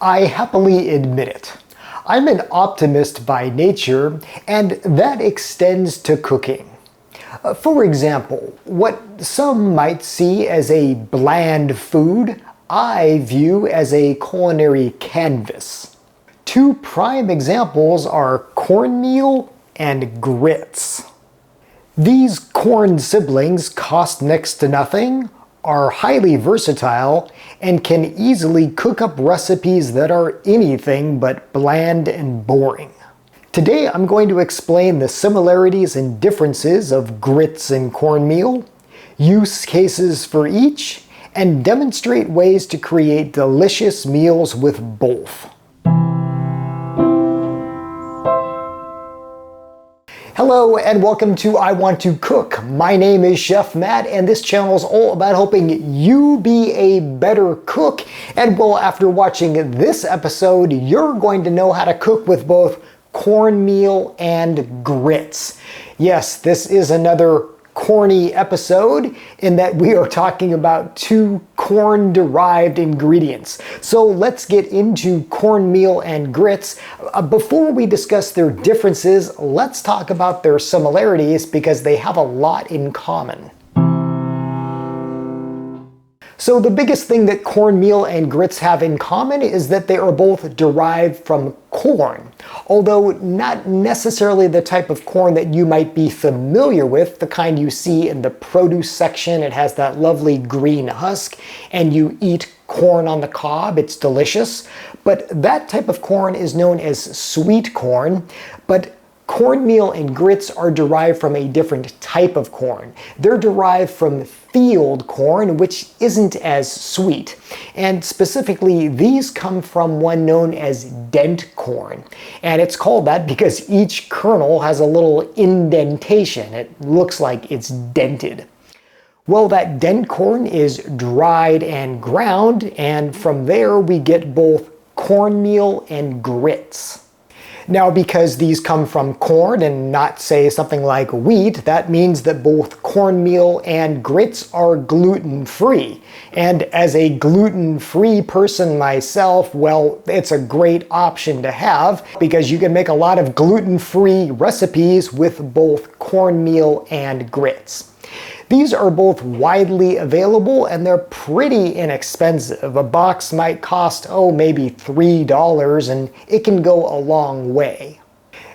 I happily admit it. I'm an optimist by nature, and that extends to cooking. For example, what some might see as a bland food, I view as a culinary canvas. Two prime examples are cornmeal and grits. These corn siblings cost next to nothing, are highly versatile, and can easily cook up recipes that are anything but bland and boring. Today I'm going to explain the similarities and differences of grits and cornmeal, use cases for each, and demonstrate ways to create delicious meals with both. Hello and welcome to I Want to Cook. My name is Chef Matt and this channel is all about helping you be a better cook. And well, after watching this episode, you're going to know how to cook with both cornmeal and grits. Yes, this is another corny episode in that we are talking about two corn-derived ingredients. So let's get into cornmeal and grits. Before we discuss their differences, let's talk about their similarities because they have a lot in common. So the biggest thing that cornmeal and grits have in common is that they are both derived from corn, although not necessarily the type of corn that you might be familiar with, the kind you see in the produce section. It has that lovely green husk, and you eat corn on the cob. It's delicious. But that type of corn is known as sweet corn, but cornmeal and grits are derived from a different type of corn. They're derived from field corn, which isn't as sweet. And specifically, these come from one known as dent corn. And it's called that because each kernel has a little indentation. It looks like it's dented. Well, that dent corn is dried and ground, and from there we get both cornmeal and grits. Now, because these come from corn and not, say, something like wheat, that means that both cornmeal and grits are gluten-free. And as a gluten-free person myself, well, it's a great option to have because you can make a lot of gluten-free recipes with both cornmeal and grits. These are both widely available and they're pretty inexpensive. A box might cost, maybe $3, and it can go a long way.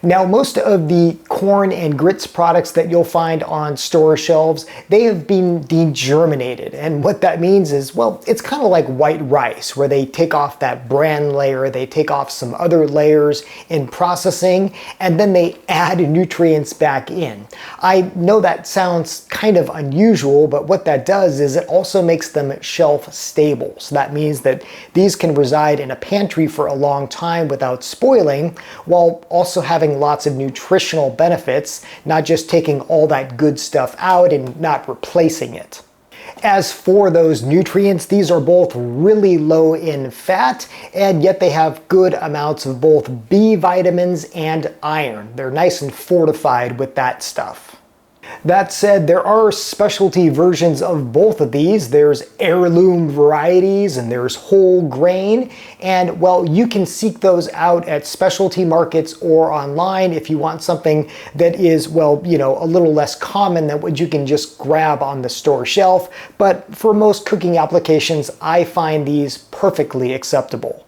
Now, most of the corn and grits products that you'll find on store shelves, they have been degerminated. And what that means is, well, it's kind of like white rice, where they take off that bran layer, they take off some other layers in processing, and then they add nutrients back in. I know that sounds kind of unusual, but what that does is it also makes them shelf stable. So that means that these can reside in a pantry for a long time without spoiling, while also having lots of nutritional benefits, not just taking all that good stuff out and not replacing it. As for those nutrients, these are both really low in fat, and yet they have good amounts of both B vitamins and iron. They're nice and fortified with that stuff. That said, there are specialty versions of both of these. There's heirloom varieties and there's whole grain. And well, you can seek those out at specialty markets or online if you want something that is, well, a little less common than what you can just grab on the store shelf. But for most cooking applications, I find these perfectly acceptable.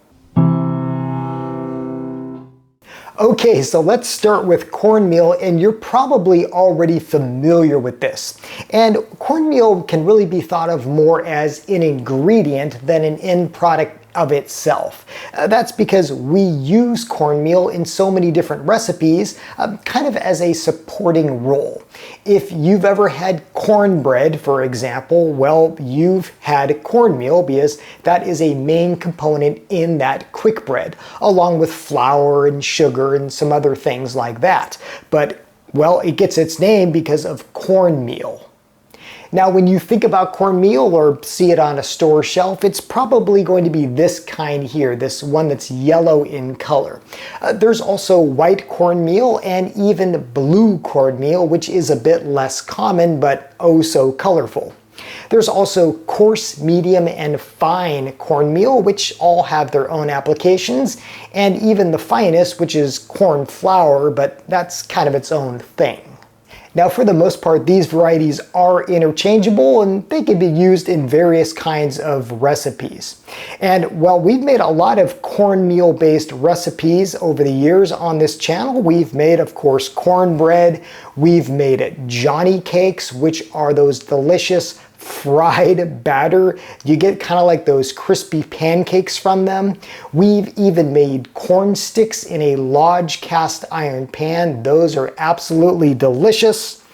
Okay, so let's start with cornmeal, and you're probably already familiar with this. And cornmeal can really be thought of more as an ingredient than an end product of itself. That's because we use cornmeal in so many different recipes, kind of as a supporting role. If you've ever had cornbread, for example, well, you've had cornmeal because that is a main component in that quick bread, along with flour and sugar and some other things like that. But, well, it gets its name because of cornmeal. Now, when you think about cornmeal or see it on a store shelf, it's probably going to be this kind here, this one that's yellow in color. There's also white cornmeal and even blue cornmeal, which is a bit less common, but oh so colorful. There's also coarse, medium, and fine cornmeal, which all have their own applications, and even the finest, which is corn flour, but that's kind of its own thing. Now, for the most part, these varieties are interchangeable and they can be used in various kinds of recipes. And while we've made a lot of cornmeal-based recipes over the years on this channel, we've made, of course, cornbread, we've made Johnny cakes, which are those delicious fried batter. You get kind of like those crispy pancakes from them. We've even made corn sticks in a Lodge cast iron pan. Those are absolutely delicious.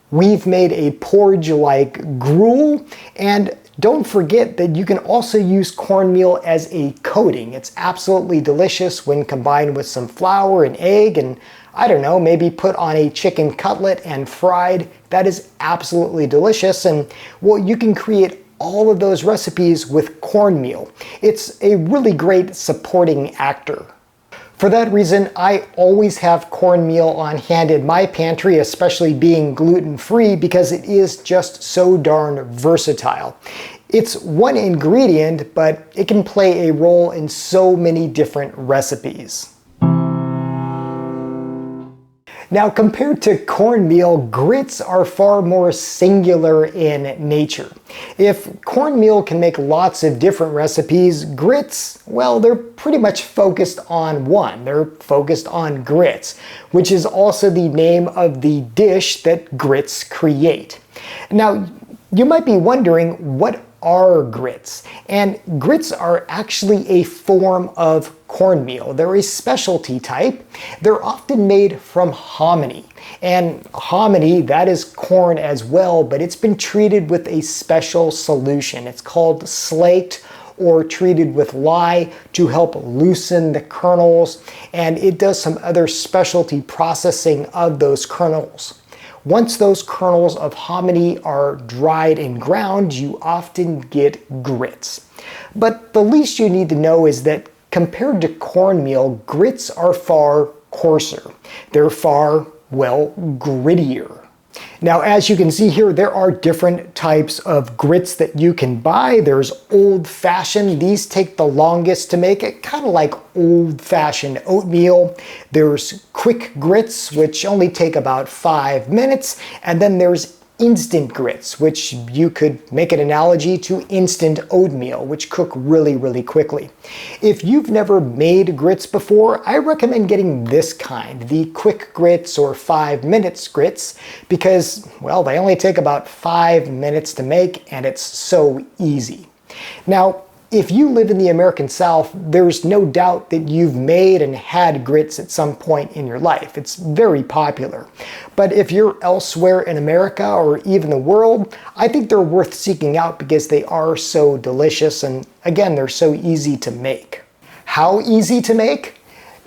We've made a porridge-like gruel, and don't forget that you can also use cornmeal as a coating. It's absolutely delicious when combined with some flour and egg, and I don't know, maybe put on a chicken cutlet and fried. That is absolutely delicious, and well, you can create all of those recipes with cornmeal. It's a really great supporting actor. For that reason, I always have cornmeal on hand in my pantry, especially being gluten-free, because it is just so darn versatile. It's one ingredient, but it can play a role in so many different recipes. Now, compared to cornmeal, grits are far more singular in nature. If cornmeal can make lots of different recipes, grits, well, they're pretty much focused on one. They're focused on grits, which is also the name of the dish that grits create. Now, you might be wondering, what are grits? And grits are actually a form of cornmeal. They're a specialty type. They're often made from hominy. And hominy, that is corn as well, but it's been treated with a special solution. It's called slaked or treated with lye to help loosen the kernels, and it does some other specialty processing of those kernels. Once those kernels of hominy are dried and ground, you often get grits. But the least you need to know is that compared to cornmeal, grits are far coarser. They're far, well, grittier. Now, as you can see here, there are different types of grits that you can buy. There's old-fashioned. These take the longest to make, it kind of like old-fashioned oatmeal. There's quick grits, which only take about 5 minutes. And then there's instant grits, which you could make an analogy to instant oatmeal, which cook really, really quickly. If you've never made grits before, I recommend getting this kind, the quick grits or 5 minutes grits, because, well, they only take about 5 minutes to make and it's so easy. Now, if you live in the American South, there's no doubt that you've made and had grits at some point in your life. It's very popular. But if you're elsewhere in America or even the world, I think they're worth seeking out because they are so delicious and, again, they're so easy to make. How easy to make?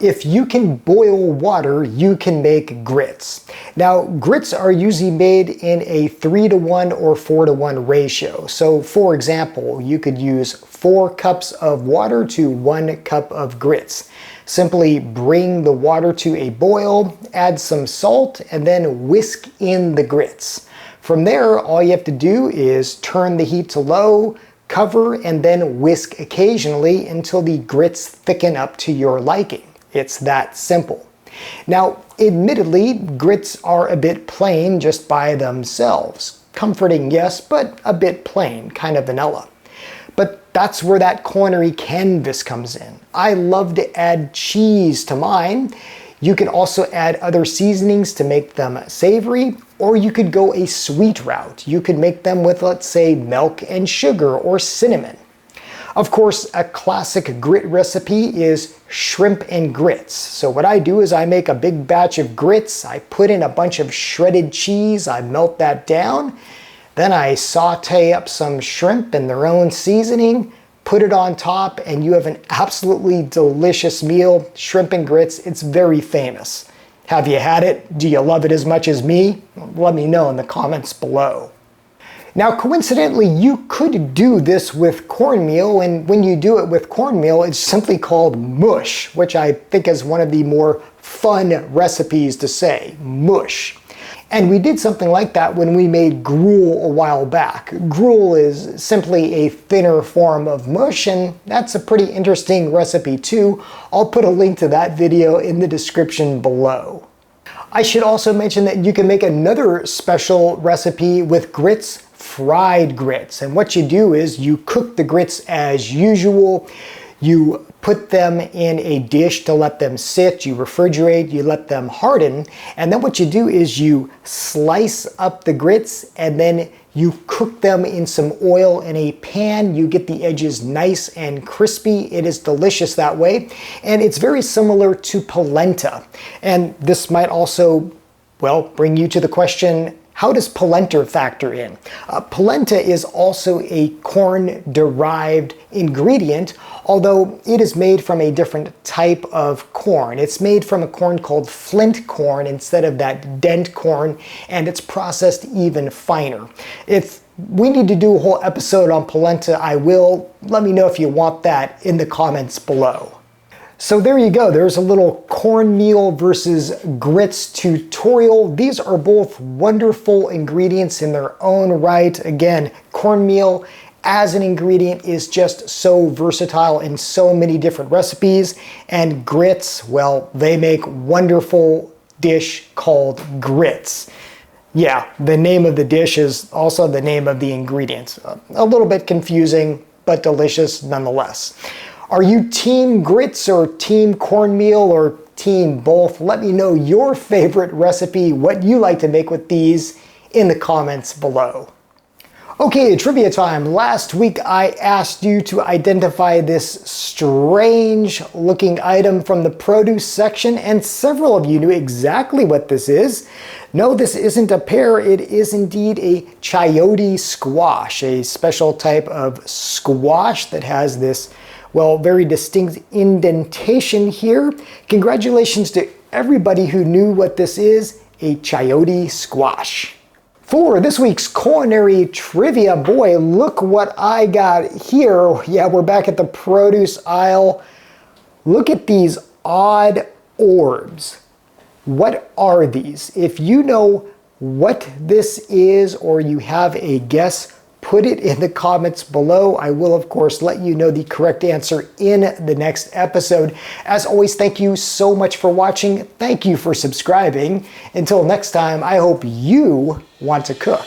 If you can boil water, you can make grits. Now, grits are usually made in a 3-to-1 or 4-to-1 ratio. So, for example, you could use 4 cups of water to 1 cup of grits. Simply bring the water to a boil, add some salt, and then whisk in the grits. From there, all you have to do is turn the heat to low, cover, and then whisk occasionally until the grits thicken up to your liking. It's that simple. Now, admittedly, grits are a bit plain just by themselves. Comforting, yes, but a bit plain, kind of vanilla. But that's where that culinary canvas comes in. I love to add cheese to mine. You can also add other seasonings to make them savory, or you could go a sweet route. You could make them with, let's say, milk and sugar or cinnamon. Of course, a classic grit recipe is shrimp and grits. So what I do is I make a big batch of grits, I put in a bunch of shredded cheese, I melt that down, then I saute up some shrimp in their own seasoning, put it on top, and you have an absolutely delicious meal, shrimp and grits. It's very famous. Have you had it? Do you love it as much as me? Let me know in the comments below. Now, coincidentally, you could do this with cornmeal, and when you do it with cornmeal, it's simply called mush, which I think is one of the more fun recipes to say, mush. And we did something like that when we made gruel a while back. Gruel is simply a thinner form of mush, and that's a pretty interesting recipe too. I'll put a link to that video in the description below. I should also mention that you can make another special recipe with grits, fried grits. And what you do is you cook the grits as usual. You put them in a dish to let them sit, you refrigerate, you let them harden, and then what you do is you slice up the grits and then you cook them in some oil in a pan. You get the edges nice and crispy. It is delicious that way, and it's very similar to polenta. And this might also, well, bring you to the question, how does polenta factor in? Polenta is also a corn-derived ingredient, although it is made from a different type of corn. It's made from a corn called flint corn instead of that dent corn, and it's processed even finer. If we need to do a whole episode on polenta, I will. Let me know if you want that in the comments below. So there you go, there's a little cornmeal versus grits tutorial. These are both wonderful ingredients in their own right. Again, cornmeal as an ingredient is just so versatile in so many different recipes. And grits, well, they make wonderful dish called grits. Yeah, the name of the dish is also the name of the ingredients. A little bit confusing, but delicious nonetheless. Are you team grits or team cornmeal or team both? Let me know your favorite recipe, what you like to make with these in the comments below. Okay, trivia time. Last week I asked you to identify this strange looking item from the produce section, and several of you knew exactly what this is. No, this isn't a pear, it is indeed a chayote squash, a special type of squash that has this, well, very distinct indentation here. Congratulations to everybody who knew what this is, a chayote squash. For this week's culinary trivia, boy, look what I got here. Yeah, we're back at the produce aisle. Look at these odd orbs. What are these? If you know what this is or you have a guess, put it in the comments below. I will, of course, let you know the correct answer in the next episode. As always, thank you so much for watching. Thank you for subscribing. Until next time, I hope you want to cook.